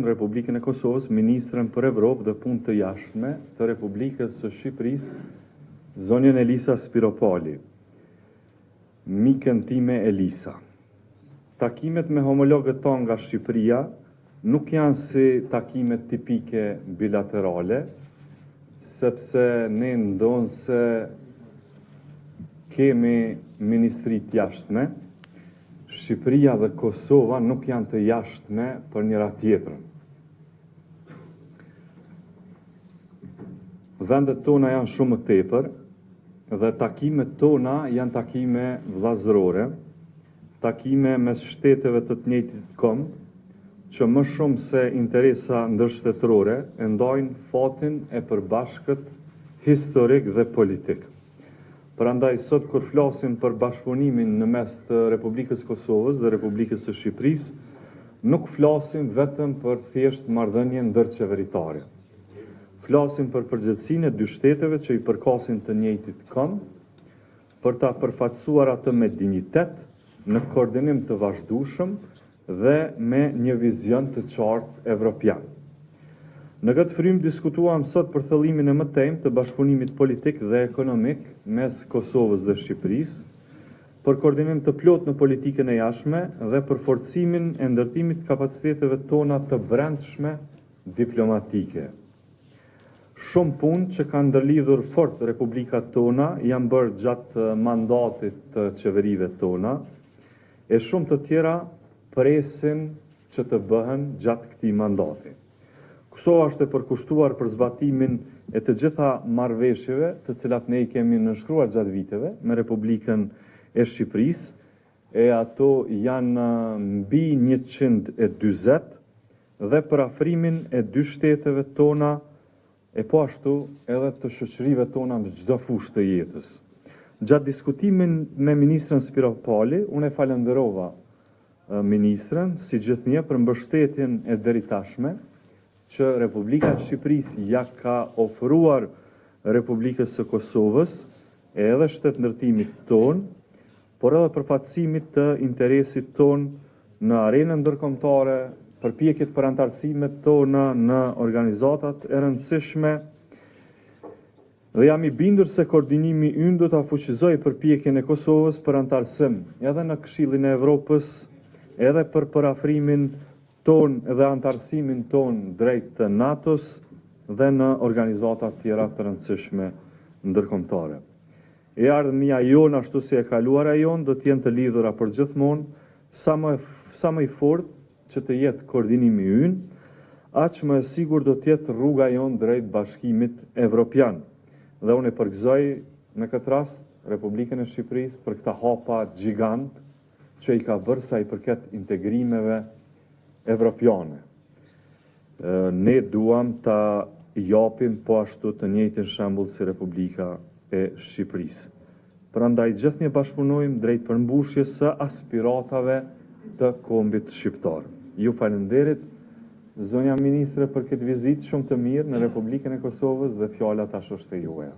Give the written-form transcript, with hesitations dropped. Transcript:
në Republikën e Kosovës Ministrën për Evropë dhe Punë të Jashtme të Republikës së Shqipërisë, zonjën Elisa Spiropoli. Mikën time Elisa. Takimet me homologët tonë nga Shqipëria nuk janë si takimet tipike bilaterale, sepse ne ndonë se kemi ministrit jashtme, Shqipëria dhe Kosova nuk janë të jashtme për njëra tjetrën. Vendet tona janë shumë më tepër dhe takimet tona janë takime vllazërore, takime mes shteteve të njëjtit këmbë, që më shumë se interesa ndërshtetërore e ndajnë fatin e përbashkët historik dhe politik. Prandaj sot kur flasim për bashkëpunimin në mes të Republikës Kosovës dhe Republikës së Shqipërisë, nuk flasim vetëm për thjesht marrëdhënie ndërqeveritare. Flasim për përgjegjësinë e dy shteteve që i përkasin të njëjtit këmbë, për ta përfaqësuar atë me dinjitet, në koordinim të vazhdueshëm dhe me një vizion të qartë evropian. Në këtë frymë diskutuam sot për thellimin e mëtejmë të bashkëpunimit politik dhe ekonomik mes Kosovës dhe Shqipërisë, për koordinim të plotë në politikën e jashtme dhe për forcimin e ndërtimit kapaciteteve tona të brendshme diplomatike. Shumë punë që kanë ndërlidhur fort republikat tona janë bërë gjatë mandatit të qeverive tona, e shumë të tjera presin që të bëhen gjatë këtij mandati. Kosova është e përkushtuar për zbatimin e të gjitha marrëveshjeve të cilat ne i kemi nënshkruar gjatë viteve me Republikën e Shqipërisë, e ato janë mbi 140 dhe për afrimin e dy shteteve tona e po ashtu edhe të shoqërive tona në çdo fushë të jetës. Gjatë diskutimin me ministrën Spiropoli, unë e falenderova ministrën si gjithnjë për mbështetjen e deritashme që Republika e Shqipërisë ja ka ofruar Republikës së Kosovës e edhe shtetëndërtimit tonë, por edhe përfaqësimit të interesit tonë në arenën ndërkombëtare, përpjekjet për antarësimet tona në organizatat e rëndësishme, dhe jam i bindur se koordinimi ynë do ta fuqizojë përpjekjen e Kosovës për antarësim edhe në Këshillin e Evropës, edhe për parafrimin ton dhe antarësimin ton drejt të NATO-s dhe në organizata tjera të rëndësishme ndërkombëtare. E ardhmënia jonë ashtu si e kaluara jonë do të jenë të lidhura përgjithmonë sa më i fortë që të jetë koordinimi ynë, aq më e sigurt do të jetë rruga jonë drejt bashkimit evropian. Dhe unë e përgëzoj në këtë rast Republikën e Shqipërisë për këta hapa gjigant që i ka bërë sa i përket integrimeve evropiane. Ne duam ta japim po ashtu të njëjtin shembull si Republika e Shqipërisë. Prandaj gjithnjë bashkëpunojmë drejt përmbushjes së aspiratave të kombit shqiptar. Ju falenderit, zonja ministre, për këtë vizitë shumë të mirë në Republikën e Kosovës dhe fjala tash është e juaja.